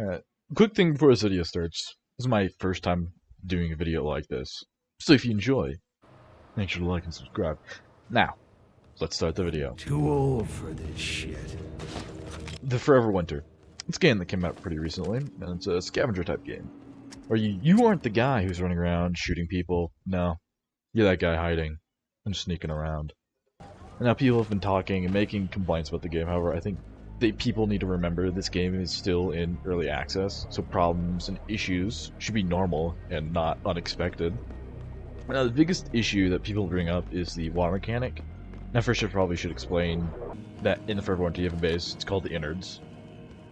Alright, quick thing before this video starts. This is my first time doing a video like this. So if you enjoy, make sure to like and subscribe. Now, let's start the video. Too old for this shit. The Forever Winter. It's a game that came out pretty recently, and it's a scavenger type game. Where you aren't the guy who's running around shooting people. No, you're that guy hiding and sneaking around. And now people have been talking and making complaints about the game. However, I think people need to remember this game is still in early access, so problems and issues should be normal and not unexpected. Now, the biggest issue that people bring up is the water mechanic. Now, first I probably should explain that in the Forever Winter you have a base. It's called the innards.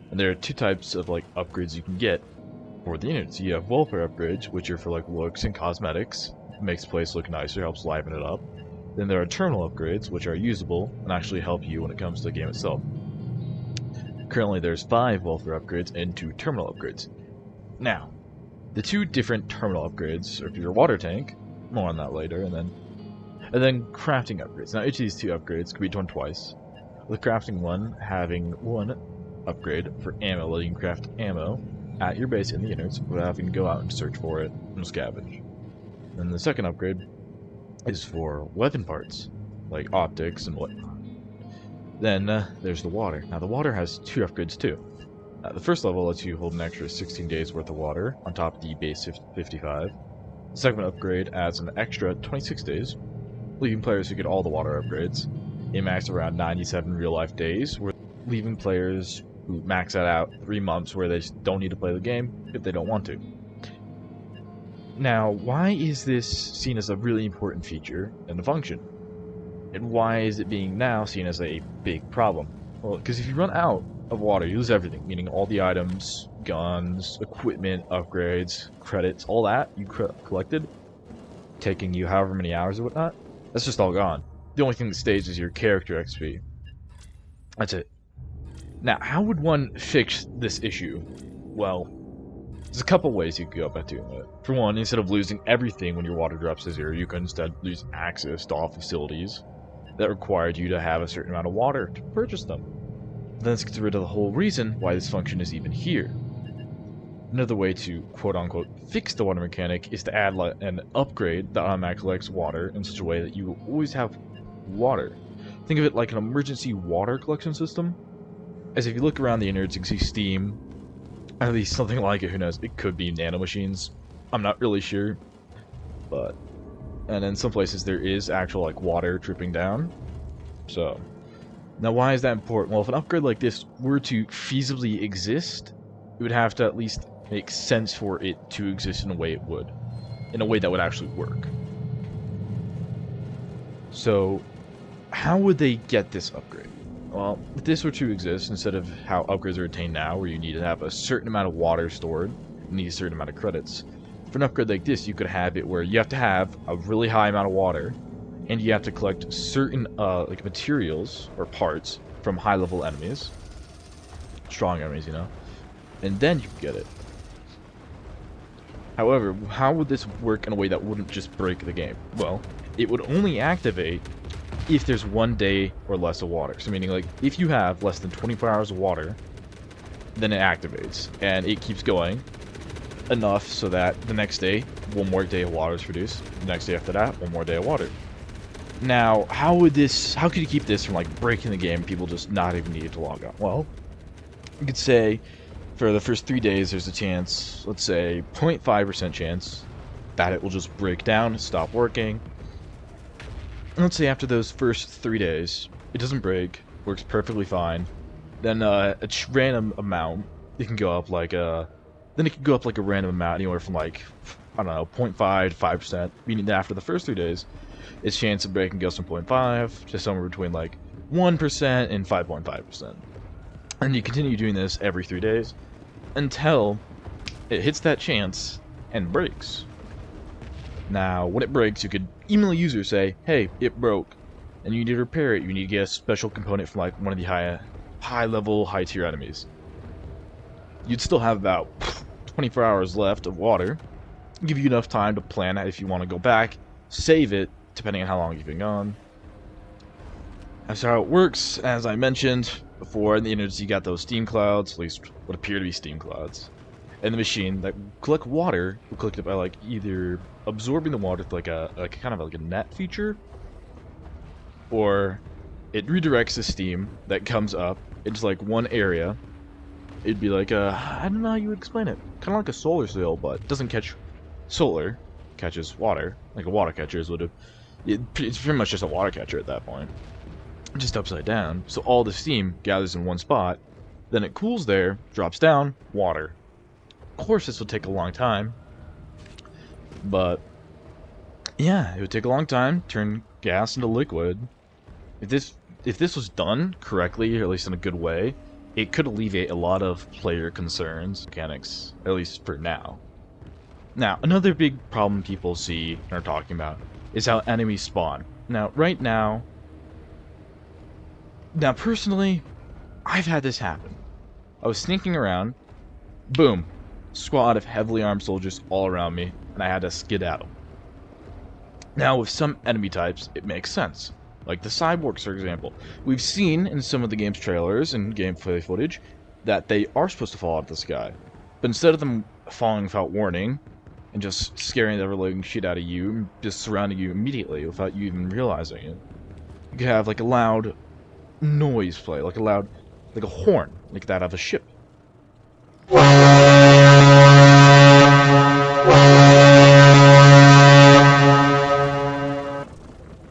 And there are two types of upgrades you can get for the innards. You have welfare upgrades, which are for looks and cosmetics. It makes the place look nicer, helps liven it up. Then there are terminal upgrades, which are usable and actually help you when it comes to the game itself. Currently there's 5 welfare upgrades and 2 terminal upgrades. Now, the 2 different terminal upgrades are for your water tank, more on that later, and then crafting upgrades. Now each of these 2 upgrades can be done twice, with the crafting one having one upgrade for ammo, letting you craft ammo at your base in the innards without having to go out and search for it and scavenge. And the second upgrade is for weapon parts, like optics and whatnot. Then there's the water. Now the water has 2 upgrades too. The first level lets you hold an extra 16 days worth of water on top of the base 55. The second upgrade adds an extra 26 days, leaving players who get all the water upgrades a max around 97 real life days, leaving players who max that out 3 months where they just don't need to play the game if they don't want to. Now, why is this seen as a really important feature and a function? And why is it being now seen as a big problem? Well, because if you run out of water, you lose everything, meaning all the items, guns, equipment, upgrades, credits, all that you collected, taking you however many hours or whatnot, that's just all gone. The only thing that stays is your character XP. That's it. Now, how would one fix this issue? Well, there's a couple ways you could go about doing it. For one, instead of losing everything when your water drops to 0, you could instead lose access to all facilities that required you to have a certain amount of water to purchase them. Then this gets rid of the whole reason why this function is even here. Another way to quote-unquote fix the water mechanic is to add an upgrade that automatically collects water in such a way that you will always have water. Think of it like an emergency water collection system. As if you look around the innards, you can see steam, at least something like it, who knows, it could be nanomachines. I'm not really sure, but... And in some places there is actual water dripping down. So, now why is that important? Well, if an upgrade like this were to feasibly exist, it would have to at least make sense for it to exist in a way it would. In a way that would actually work. So, how would they get this upgrade? Well, if this were to exist, instead of how upgrades are attained now, where you need to have a certain amount of water stored, you need a certain amount of credits. For an upgrade like this, you could have it where you have to have a really high amount of water, and you have to collect certain materials or parts from high-level enemies, strong enemies, you know, and then you can get it. However, how would this work in a way that wouldn't just break the game? Well, it would only activate if there's 1 day or less of water. So meaning, if you have less than 24 hours of water, then it activates, and it keeps going enough so that the next day, 1 more day of water is produced. The next day after that, 1 more day of water. Now, how could you keep this from breaking the game, people just not even needing to log on? Well, you could say for the first 3 days there's a chance, let's say 0.5% chance, that it will just break down, stop working. And let's say after those first 3 days, it doesn't break, works perfectly fine. Then a random amount, it can go up then it can go up a random amount, anywhere from I don't know, 0.5 to 5%, meaning that after the first 3 days, its chance of breaking goes from 0.5 to somewhere between 1% and 5.5%. And you continue doing this every 3 days until it hits that chance and breaks. Now, when it breaks, you could email a user, say, hey, it broke, and you need to repair it. You need to get a special component from one of the high-level, high-tier enemies. You'd still have about 24 hours left of water. Give you enough time to plan it if you want to go back, save it, depending on how long you've been gone. That's how it works. As I mentioned, before in the innards you got those steam clouds, at least what appear to be steam clouds. And the machine that collect water will collect it by like either absorbing the water with like a kind of like a net feature, or it redirects the steam that comes up into like one area. It'd be like I don't know how you would explain it. Kind of like a solar sail, but it doesn't catch solar, catches water, like a water catcher would have. It's pretty much just a water catcher at that point, just upside down. So all the steam gathers in one spot, then it cools there, drops down, water. Of course, this would take a long time, but yeah, it would take a long time. Turn gas into liquid. If this was done correctly, or at least in a good way, it could alleviate a lot of player concerns, mechanics, at least for now. Now, another big problem people see and are talking about is how enemies spawn. Now, right now, personally, I've had this happen. I was sneaking around, boom, squad of heavily armed soldiers all around me, and I had to skedaddle. Now, with some enemy types, it makes sense. Like the cyborgs, for example. We've seen in some of the game's trailers and gameplay footage that they are supposed to fall out of the sky. But instead of them falling without warning, and just scaring the ever-living shit out of you, and just surrounding you immediately without you even realizing it, you could have like a loud noise play, like a horn, like that of a ship.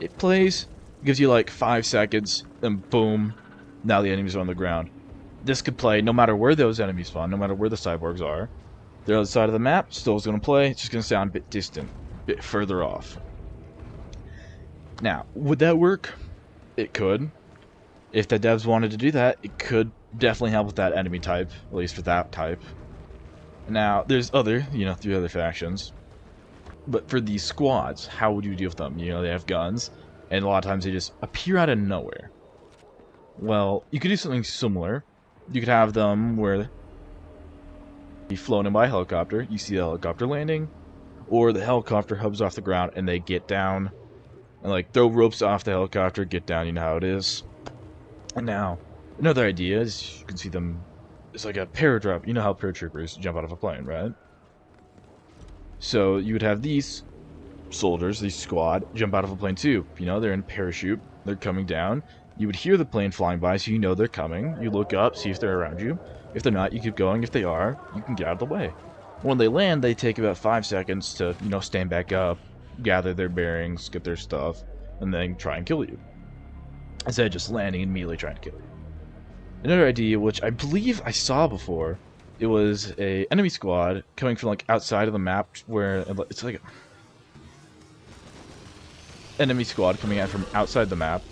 It plays, gives you like 5 seconds, and boom, now the enemies are on the ground. This could play no matter where those enemies spawn, no matter where the cyborgs are. The other side of the map still is going to play, it's just going to sound a bit distant, a bit further off. Now, would that work? It could. If the devs wanted to do that, it could definitely help with that enemy type, at least for that type. Now, there's other, 3 other factions. But for these squads, how would you deal with them? They have guns, and a lot of times they just appear out of nowhere. Well, you could do something similar. You could have them where be flown in by a helicopter, you see the helicopter landing, or the helicopter hovers off the ground and they get down and like throw ropes off the helicopter, get down, you know how it is. And now, another idea is you can see them, it's like a paradrop, you know how paratroopers jump out of a plane, right? So you would have these soldiers, these squad, jump out of a plane too. They're in parachute, they're coming down. You would hear the plane flying by, so they're coming. You look up, see if they're around you. If they're not, you keep going. If they are, you can get out of the way. When they land, they take about 5 seconds to, stand back up, gather their bearings, get their stuff, and then try and kill you. Instead of just landing and immediately trying to kill you. Another idea, which I believe I saw before, it was a enemy squad coming from like outside of the map, where it's like enemy squad coming out from outside the map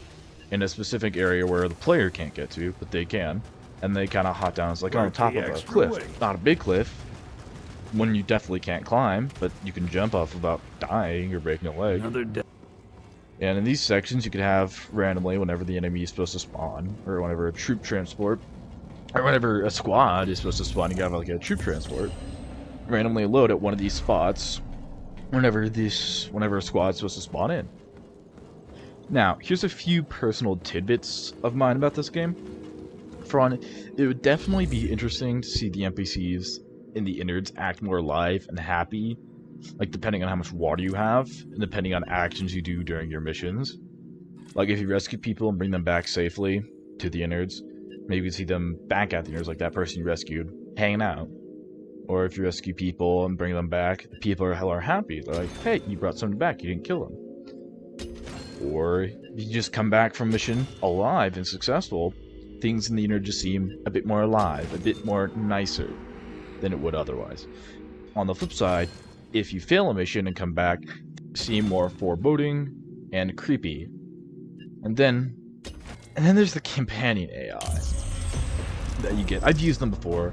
in a specific area where the player can't get to, but they can, and they kind of hop down. It's like on top of a cliff, not a big cliff, one you definitely can't climb, but you can jump off without dying or breaking a leg. And in these sections, you could have randomly, whenever the enemy is supposed to spawn, or whenever a troop transport, or whenever a squad is supposed to spawn, you can have like a troop transport randomly load at one of these spots whenever a squad is supposed to spawn in. Now, here's a few personal tidbits of mine about this game. For one, it would definitely be interesting to see the NPCs in the innards act more alive and happy, like depending on how much water you have, and depending on actions you do during your missions. Like if you rescue people and bring them back safely to the innards, maybe you see them back at the innards, like that person you rescued, hanging out. Or if you rescue people and bring them back, the people are happy. They're like, hey, you brought somebody back, you didn't kill them. Or you just come back from mission alive and successful, things in the innards just seem a bit more alive, a bit more nicer than it would otherwise. On the flip side, if you fail a mission and come back, seem more foreboding and creepy. And then there's the companion AI that you get. I've used them before,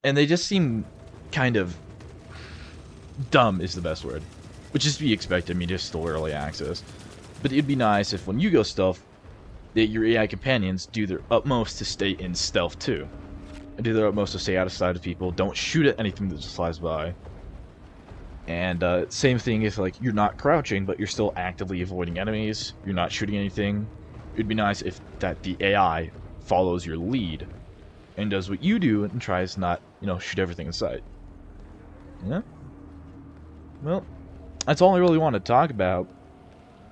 and they just seem kind of dumb is the best word, which is to be expected. I mean, just still early access. But it'd be nice if when you go stealth, that your AI companions do their utmost to stay in stealth too. And do their utmost to stay out of sight of people, don't shoot at anything that just flies by. And same thing if like you're not crouching, but you're still actively avoiding enemies, you're not shooting anything. It'd be nice if the AI follows your lead and does what you do and tries not, shoot everything in sight. Yeah? Well, that's all I really want to talk about.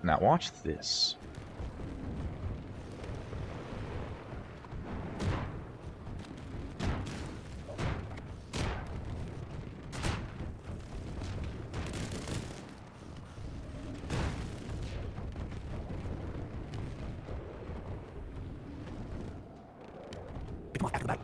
Now watch this. After the battle,